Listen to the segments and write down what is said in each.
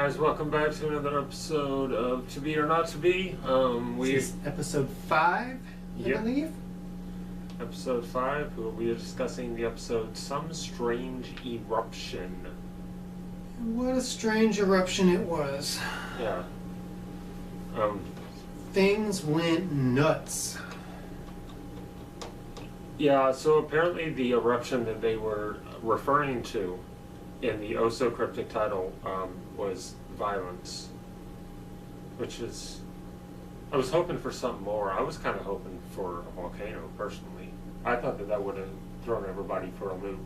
guys, welcome back to another episode of To Be or Not to Be. This is episode 5, I believe. Episode 5, we'll be discussing the episode Some Strange Eruption. What a strange eruption it was. Yeah. Things went nuts. Yeah, so apparently the eruption that they were referring to in the oh-so cryptic title was violence, which is, I was hoping for something more. I was kind of hoping for a volcano, personally. I thought that would have thrown everybody for a loop.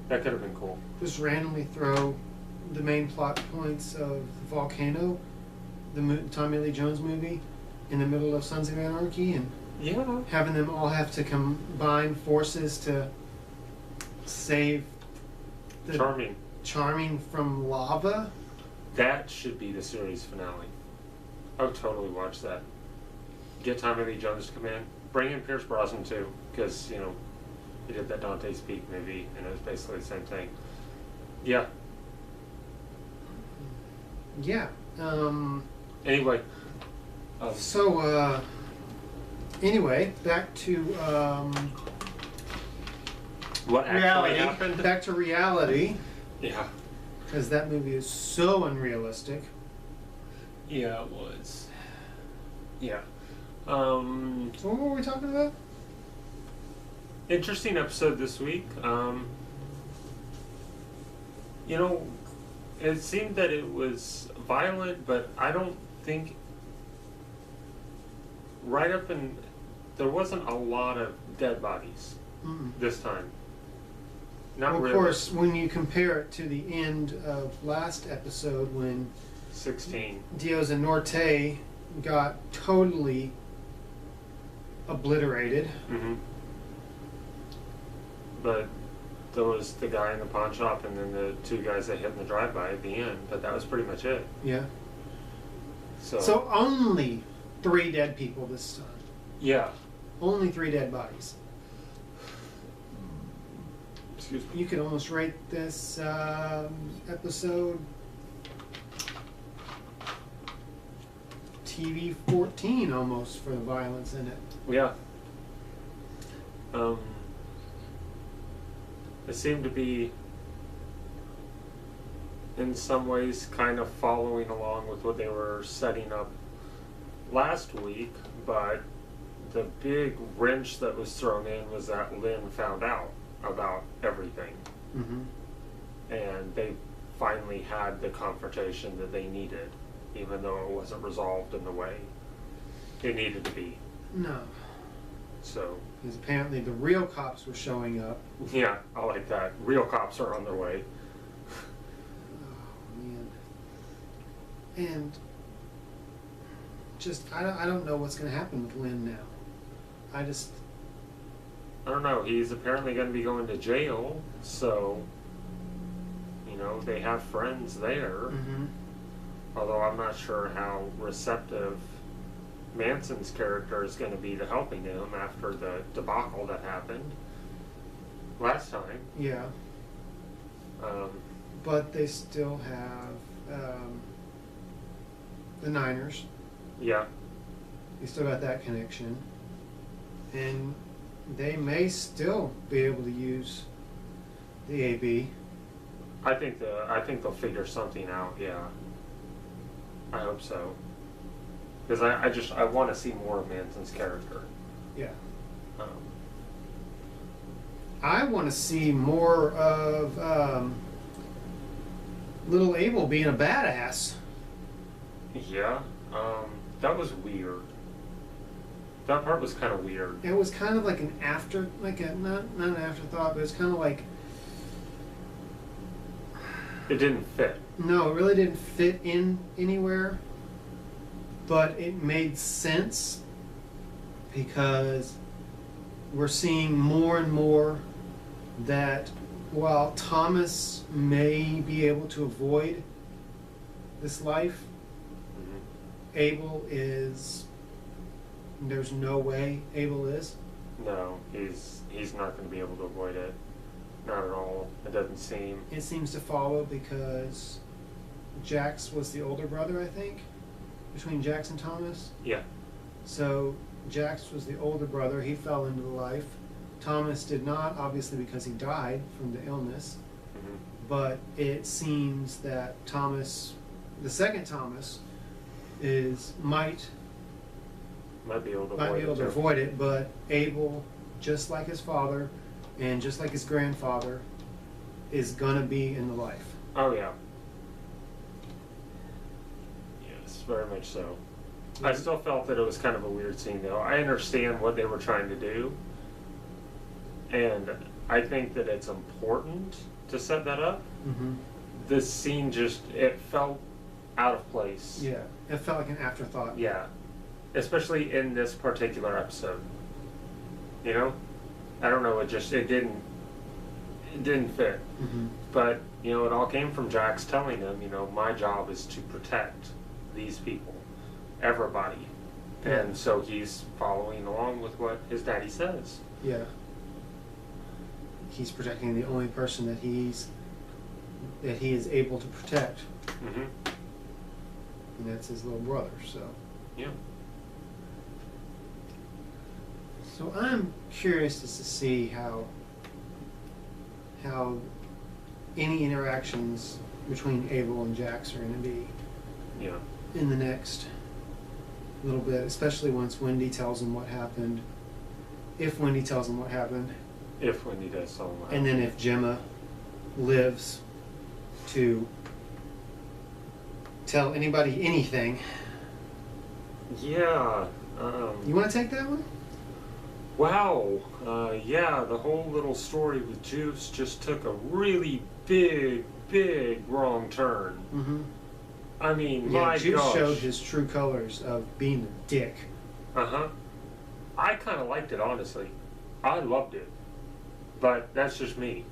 That could have been cool. Just randomly throw the main plot points of the volcano, the Tommy Lee Jones movie, in the middle of Sons of Anarchy, and having them all have to combine forces to save the Charming from lava. That should be the series finale. I would totally watch that. Get Tommy Lee Jones to come in. Bring in Pierce Brosnan too, because, you know, he did that Dante's Peak movie, and it was basically the same thing. Yeah. Yeah. Anyway. Anyway, back to what actually happened? Back to reality. Yeah. Because that movie is so unrealistic. Yeah, it was. Yeah. So what were we talking about? Interesting episode this week. You know, it seemed that it was violent, but I don't think there wasn't a lot of dead bodies this time. Not well, of really. course, when you compare it to the end of last episode when 16 Diaz and Norte got totally obliterated. Mm-hmm. But there was the guy in the pawn shop and then the two guys that hit in the drive-by at the end, but that was pretty much it. Yeah. So only 3 dead people this time. Yeah. Only 3 dead bodies. Excuse me. You could almost rate this episode TV 14 almost for the violence in it. Yeah. It seemed to be, in some ways, kind of following along with what they were setting up last week, but the big wrench that was thrown in was that Lynn found out about everything. Mm-hmm. And they finally had the confrontation that they needed, even though it wasn't resolved in the way it needed to be. No. So. Because apparently the real cops were showing up. Yeah, I like that. Real cops are on their way. Oh, man. And just, I don't know what's going to happen with Lynn now. I don't know. He's apparently going to be going to jail, so, you know, they have friends there. Mm-hmm. Although I'm not sure how receptive Manson's character is going to be to helping him after the debacle that happened last time. Yeah. But they still have the Niners. Yeah. They still got that connection. And they may still be able to use the AB. I think they'll figure something out. Yeah, I hope so. Because I want to see more of Manson's character. Yeah. I want to see more of little Abel being a badass. Yeah. That was weird. That part was kind of weird. It was kind of like an not an afterthought, but it's kind of like. It didn't fit. No, it really didn't fit in anywhere. But it made sense because we're seeing more and more that while Thomas may be able to avoid this life, Abel is. There's no way Abel is. No, he's not going to be able to avoid it. Not at all. It doesn't seem. It seems to follow because Jax was the older brother, I think, between Jax and Thomas. Yeah. So Jax was the older brother. He fell into life. Thomas did not, obviously, because he died from the illness. Mm-hmm. But it seems that Thomas, the second Thomas, might be able to avoid it, but Abel, just like his father and just like his grandfather, is gonna be in the life. Oh yeah. Yes, very much so. I still felt that it was kind of a weird scene though. I understand what they were trying to do, and I think that it's important to set that up. Mm-hmm. This scene it felt out of place. Yeah, it felt like an afterthought. Yeah, especially in this particular episode. You know, I don't know. It didn't fit. Mm-hmm. But you know, it all came from Jax telling him, you know, my job is to protect these people, everybody, and so he's following along with what his daddy says. Yeah. He's protecting the only person that he is able to protect. Mm-hmm. And that's his little brother, so. Yeah. So I'm curious as to see how any interactions between Abel and Jax are going to be in the next little bit, especially once Wendy tells him what happened. If Wendy tells him what happened. If Wendy does tell him what happened. And then if Gemma lives to tell anybody anything. Yeah. You want to take that one? Wow. Yeah, the whole little story with Juice just took a really big wrong turn. Mm-hmm. I mean, yeah, my Juice gosh. showed his true colors of being a dick. Uh-huh. I kind of liked it, honestly. I loved it. But that's just me,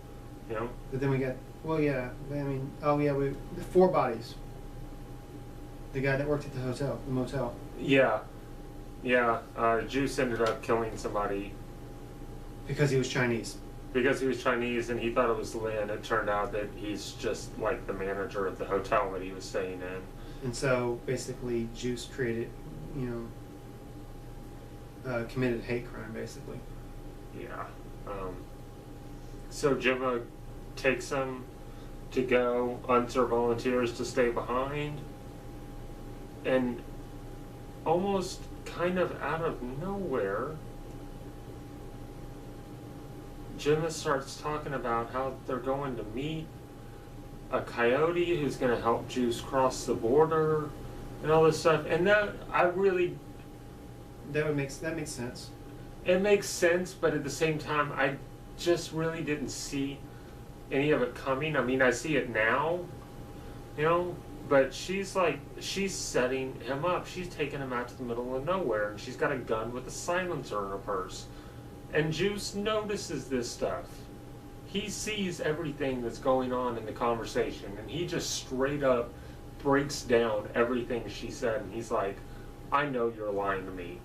you know? But then we got, the 4 bodies. The guy that worked at the motel. Yeah. Yeah, Juice ended up killing somebody. Because he was Chinese. Because he was Chinese and he thought it was Lin. It turned out that he's just like the manager of the hotel that he was staying in. And so basically Juice created, committed a hate crime, basically. Yeah. So Gemma takes him to go. Unser volunteers to stay behind. And almost kind of out of nowhere, Gemma starts talking about how they're going to meet a coyote who's going to help Juice cross the border and all this stuff. And that makes sense. It makes sense, but at the same time, I just really didn't see any of it coming. I mean, I see it now, but she's setting him up. She's taking him out to the middle of nowhere, and she's got a gun with a silencer in her purse. And Juice notices this stuff. He sees everything that's going on in the conversation, and he just straight up breaks down everything she said, and he's like, I know you're lying to me.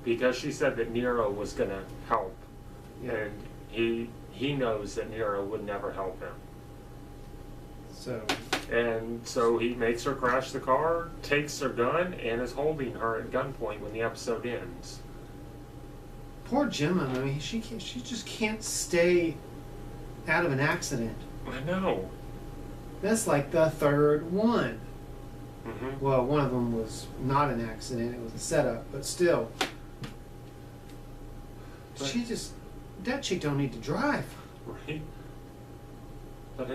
Because she said that Nero was going to help, and he knows that Nero would never help him. So he makes her crash the car, takes her gun, and is holding her at gunpoint when the episode ends. Poor Gemma. I mean, she just can't stay out of an accident. I know. That's like the 3rd one. Mm-hmm. Well, one of them was not an accident; it was a setup. But still, that chick don't need to drive. Right. But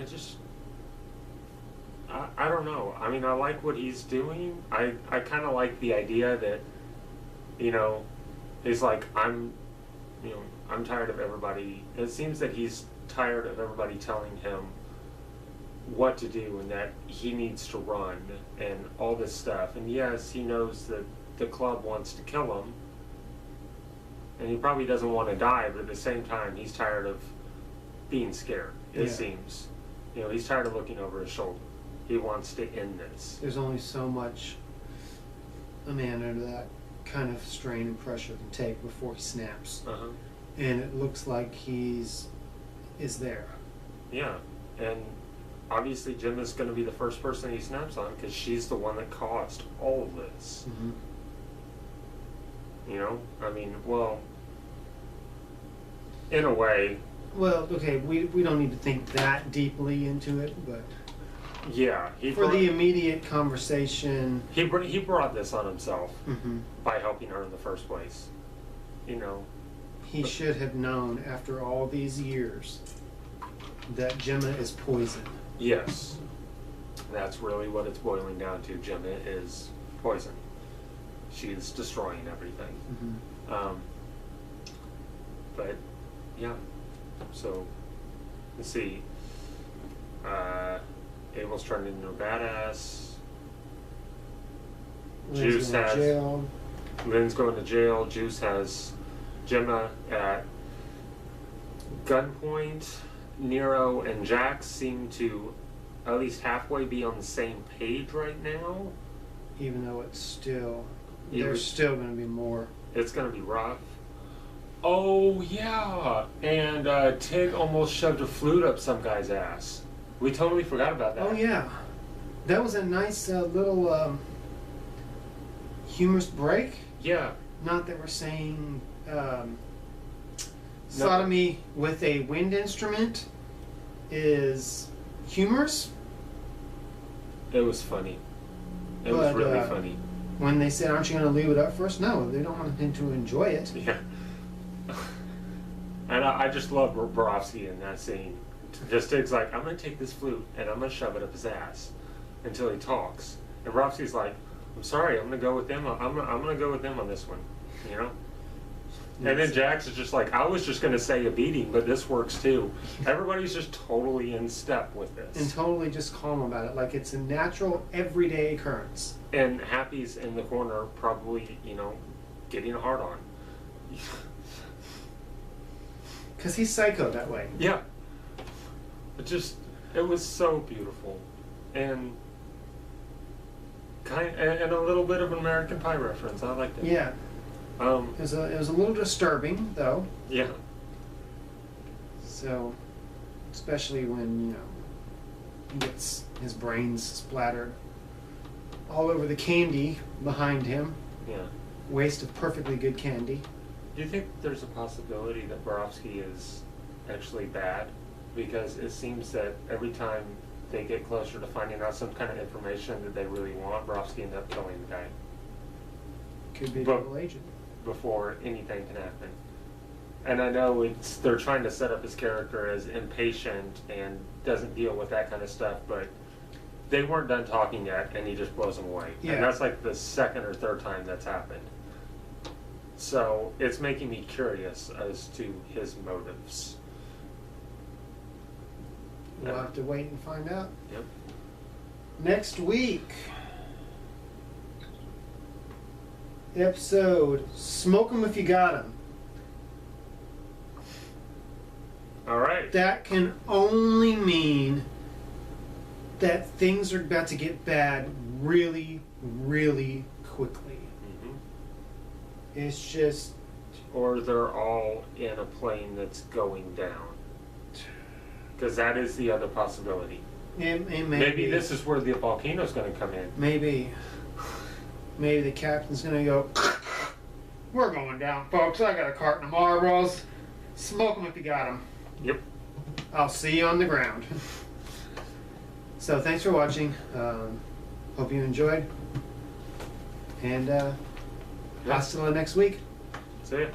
I don't know. I mean, I like what he's doing. I kind of like the idea that, he's like, I'm tired of everybody. It seems that he's tired of everybody telling him what to do and that he needs to run and all this stuff. And yes, he knows that the club wants to kill him. And he probably doesn't want to die, but at the same time, he's tired of being scared, it seems. He's tired of looking over his shoulder. He wants to end this. There's only so much a man under that kind of strain and pressure can take before he snaps. Uh-huh. And it looks like is there. Yeah, and obviously Gemma's going to be the first person he snaps on because she's the one that caused all of this. Mm-hmm. You know, I mean, well, in a way. Well, okay, we don't need to think that deeply into it, but Yeah, for the immediate conversation, he brought this on himself mm-hmm. by helping her in the first place. You know, he should have known after all these years that Gemma is poison. Yes, that's really what it's boiling down to. Gemma is poison. She is destroying everything. Mm-hmm. But yeah, so let's see. Abel's turned into a badass. Juice has jail. Lynn's going to jail. Juice has Gemma at gunpoint. Nero and Jax seem to at least halfway be on the same page right now. Even though there's still going to be more. It's going to be rough. Oh yeah, and Tig almost shoved a flute up some guy's ass. We totally forgot about that. Oh yeah, that was a nice little humorous break. Yeah. Not that we're saying sodomy with a wind instrument is humorous. It was funny. It was really funny. When they said, "Aren't you going to leave it up first?" No, they don't want him to enjoy it. Yeah. And I just love Borowski in that scene. Just Tig's like, I'm going to take this flute and I'm going to shove it up his ass until he talks. And Borowski's like, I'm sorry, I'm going to go with them. I'm going to go with them on this one, you know? And then Jax is just like, I was just going to say a beating, but this works too. Everybody's just totally in step with this. And totally just calm about it, like it's a natural, everyday occurrence. And Happy's in the corner, probably, you know, getting a hard on. Because he's psycho that way. Yeah. It was so beautiful. And and a little bit of an American Pie reference. I liked it. Yeah. It was a little disturbing, though. Yeah. So, especially when, you know, he gets his brains splattered all over the candy behind him. Yeah. Waste of perfectly good candy. Do you think there's a possibility that Borowski is actually bad? Because it seems that every time they get closer to finding out some kind of information that they really want, Borowski ends up killing the guy. Could be a double agent. Before anything can happen. And I know they're trying to set up his character as impatient and doesn't deal with that kind of stuff, but they weren't done talking yet and he just blows them away. Yeah. And that's like the second or third time that's happened. So it's making me curious as to his motives. We'll have to wait and find out. Yep. Next week, episode Smoke 'em If You Got 'em. All right. That can only mean that things are about to get bad really, really quickly. Mm-hmm. It's just... Or they're all in a plane that's going down. Because that is the other possibility. Maybe this is where the volcano's going to come in. Maybe the captain's going to go, we're going down, folks. I got a carton of marbles. Smoke 'em if you got 'em. Yep. I'll see you on the ground. So thanks for watching. Hope you enjoyed. And hasta la next week. See ya.